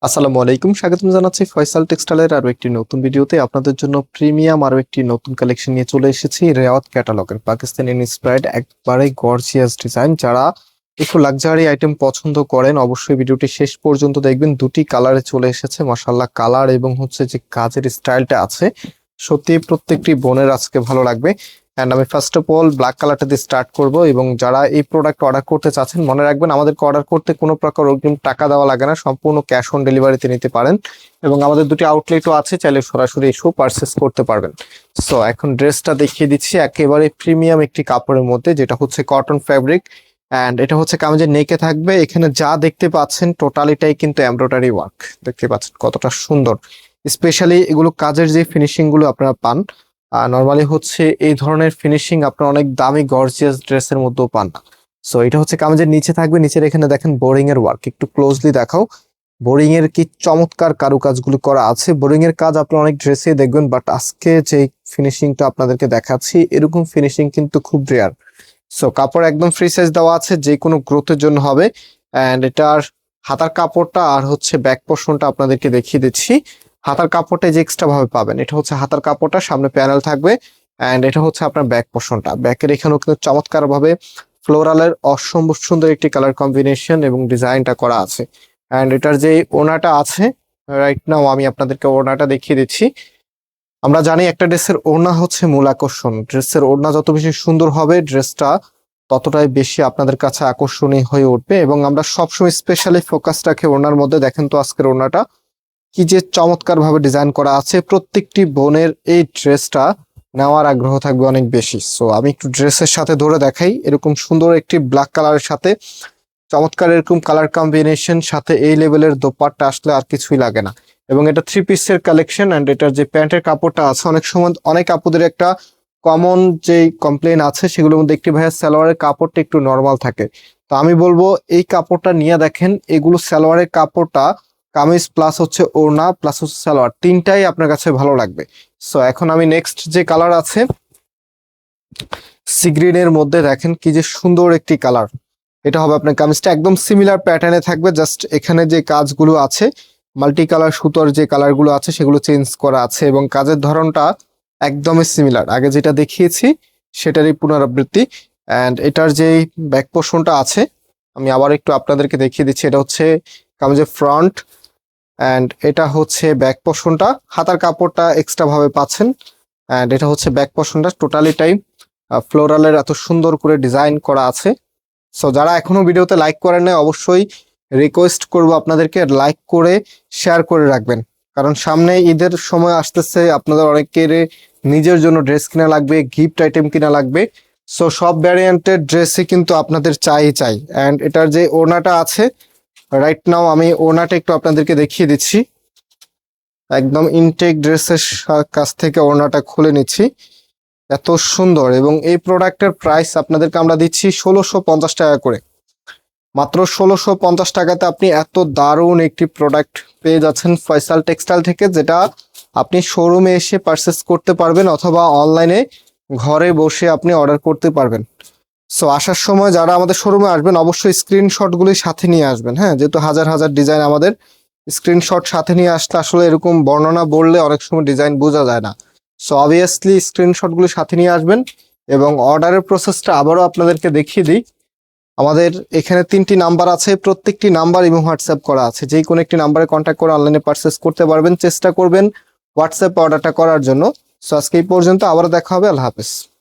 আসসালামু আলাইকুম, স্বাগতম জানাচ্ছি ফয়সাল টেক্সটাইলের আরো একটি নতুন ভিডিওতে। আপনাদের জন্য প্রিমিয়াম আরো একটি নতুন কালেকশন নিয়ে চলে এসেছি। রেওয়াত ক্যাটালগের পাকিস্তানি ইন্সপায়ার্ড একবারে গর্জিয়াস ডিজাইন। যারা একটু লাক্সারি আইটেম পছন্দ করেন অবশ্যই ভিডিওটি শেষ পর্যন্ত দেখবেন। দুটি কালারে চলে এসেছে, মাশাআল্লাহ কালার এবং হচ্ছে যে কাজের স্টাইলটা আছে, সত্যি প্রত্যেকটি বোনের আজকে ভালো লাগবে। অ্যান্ড আমি ফার্স্ট অফ অল ব্ল্যাক কালারটা দিয়ে স্টার্ট করব। এবং যারা এই প্রোডাক্ট অর্ডার করতে চাচ্ছেন মনে রাখবেন, আমাদেরকে অর্ডার করতে কোনো প্রকার অগ্রিম টাকা দেওয়া লাগে না, সম্পূর্ণ ক্যাশ অন ডেলিভারিতে নিতে পারেন। এবং আমাদের দুটি আউটলেটও আছে, চাইলে সরাসরি এসেও পারচেস করতে পারবেন। সো এখন ড্রেসটা দেখিয়ে দিচ্ছি, একেবারে প্রিমিয়াম একটি কাপড়ের মধ্যে, যেটা হচ্ছে কটন ফ্যাব্রিক। অ্যান্ড এটা হচ্ছে কামিজের নেকে থাকবে। এখানে যা দেখতে পাচ্ছেন টোটালিটাই কিন্তু এমব্রয়ডারি ওয়ার্ক, দেখতে পাচ্ছেন কতটা সুন্দর। স্পেশালি এগুলো কাজের যে ফিনিশিং গুলো আপনারা পান, নর্মালি হচ্ছে এই ধরনের ফিনিশিং আপনার অনেক দামি গর্জিয়াস ড্রেসের মধ্যেও পান না। সো এটা হচ্ছে কামিজের নিচে থাকবে, নিচের এখানে দেখেন বোরিং এর ওয়ার্ক, একটু ক্লোজলি দেখাও। বোরিং এর কি চমৎকার কারুকাজগুলো করা আছে। বোরিং এর কাজ আপনি অনেক ড্রেসে দেখবেন, বাট আজকে যে ফিনিশিংটা আপনাদেরকে দেখাচ্ছি এরকম ফিনিশিং কিন্তু খুব রেয়ার। সো কাপড় একদম ফ্রি সাইজ দেওয়া আছে, যে কোনো গ্রোথের জন্য হবে। অ্যান্ড এটার হাতার কাপড়টা আর হচ্ছে ব্যাক পোর্শনটা আপনাদেরকে দেখিয়ে দিচ্ছি। হাতার কাপড়টা যে এক্সট্রা ভাবে পাবেন, এটা হচ্ছে হাতার কাপড়টা, সামনে প্যানেল থাকবে। অ্যান্ড এটা হচ্ছে আপনার ব্যাক পোর্শনটা। ব্যাকের এখানেও কিন্তু চমৎকার ভাবে ফ্লোরালের অসম্ভব সুন্দর একটি কালার কম্বিনেশন এবং ডিজাইনটা করা আছে। অ্যান্ড এটার যে ওড়নাটা আছে, রাইট নাও আমি আপনাদেরকে ওড়নাটা দেখিয়ে দিচ্ছি। আমরা জানি একটা ড্রেসের ওড়না হচ্ছে মূল আকর্ষণ। ড্রেসের ওড়না যত বেশি সুন্দর হবে ড্রেসটা ততটাই বেশি আপনাদের কাছে আকর্ষণীয় হয়ে উঠবে। এবং আমরা সবসময় স্পেশালি ফোকাস রাখি ওড়নার মধ্যে। দেখেন তো আজকের ওড়নাটা কি যে চমৎকার ভাবে ডিজাইন করা আছে। প্রত্যেকটি বোনের এই ড্রেসটা নেওয়ার আগ্রহ থাকবে অনেক বেশি। সো আমি একটু ড্রেসের সাথে ধরে দেখাই। এরকম সুন্দর একটি ব্ল্যাক কালারের সাথে চমৎকার এরকম কালার কম্বিনেশন, সাথে এই লেভেলের দোপাট্টা আসলে আর কিছুই লাগে না। এবং এটা থ্রি পিসের কালেকশন। অ্যান্ড এটার যে প্যান্টের কাপড়টা আছে, অনেক সময় অনেক আপুদের একটা কমন যে কমপ্লেন আছে সেগুলোর মধ্যে একটি ভাইয়া সালোয়ারের কাপড়টা একটু নর্মাল থাকে। তো আমি বলবো এই কাপড়টা নিয়ে দেখেন, এগুলো সালোয়ারের কাপড়টা কামিজ প্লাস হচ্ছে ওড়না প্লাস হচ্ছে সালোয়ার, তিনটাই আপনার কাছে ভালো লাগবে। সো এখন আমি নেক্সট যে কালার আছে সি গ্রিনের মধ্যে, দেখেন কি যে সুন্দর একটি কালার। এটা হবে আপনার কামিজটা একদম সিমিলার প্যাটার্নে থাকবে, জাস্ট এখানে যে কাজগুলো আছে মাল্টি কালার সুতোর যে কালারগুলো আছে সেগুলো চেঞ্জ করা আছে। এবং কাজের ধরনটা একদমই সিমিলার, আগে যেটা দেখিয়েছি সেটারই পুনরাবৃত্তি। অ্যান্ড এটার যে ব্যাক পোর্শনটা আছে আমি আবার একটু আপনাদেরকে দেখিয়ে দিচ্ছি। এটা হচ্ছে কামিজের ফ্রন্ট, অ্যান্ড এটা হচ্ছে ব্যাক পোর্শনটা। হাতার কাপড়টা এক্সট্রা ভাবে পাচ্ছেন। অ্যান্ড এটা হচ্ছে ব্যাক পোর্শনটা, টোটালি টাইম ফ্লোরালের এত সুন্দর করে ডিজাইন করা আছে। সো যারা এখনো ভিডিওতে লাইক করেন নাই অবশ্যই রিকোয়েস্ট করব আপনাদেরকে লাইক করে শেয়ার করে রাখবেন। কারণ সামনে ঈদের সময় আসতেছে, আপনাদের অনেকের নিজের জন্য ড্রেস কিনা লাগবে, গিফট আইটেম কিনা লাগবে। সো সব ভ্যারিয়েন্টের ড্রেসই কিন্তু আপনাদের চাই। অ্যান্ড এটার যে ওড়নাটা আছে, রাইট নাও আমি ওড়নাটা একটু আপনাদেরকে দেখিয়ে দিচ্ছি। একদম ইনটেক ড্রেসের কাছ থেকে ওড়নাটা খুলে নিচ্ছি, এত সুন্দর। এবং এই প্রোডাক্টের প্রাইস আপনাদেরকে আমরা দিচ্ছি 1650 টাকা করে। মাত্র 1650 টাকাতে আপনি এত দারুণ একটি প্রোডাক্ট পেয়ে যাচ্ছেন ফয়সাল টেক্সটাইল থেকে, যেটা আপনি শোরুমে এসে পারচেস করতে পারবেন অথবা অনলাইনে ঘরে বসে আপনি অর্ডার করতে পারবেন। সো আসার সময় যারা আমাদের শোরুমে আসবেন অবশ্যই স্ক্রিনশটগুলি সাথে নিয়ে আসবেন। হ্যাঁ, যেহেতু হাজার হাজার ডিজাইন, আমাদের স্ক্রিনশট সাথে নিয়ে আসতে আসলে এরকম বর্ণনা বললে অনেক সময় ডিজাইন বোঝা যায় না। সো অবভিয়াসলি স্ক্রিনশটগুলো সাথে নিয়ে আসবেন। এবং অর্ডারের প্রসেসটা আবারও আপনাদেরকে দেখিয়ে দিই। আমাদের এখানে 3টি নাম্বার আছে, প্রত্যেকটি নাম্বার এবং হোয়াটসঅ্যাপ করা আছে। যে কোনো একটি নাম্বারে কন্ট্যাক্ট করে অনলাইনে পারচেস করতে পারবেন। চেষ্টা করবেন হোয়াটসঅ্যাপ অর্ডারটা করার জন্য। সো আজকে এই পর্যন্ত, আবারও দেখা হবে। আল্লাহ হাফেজ।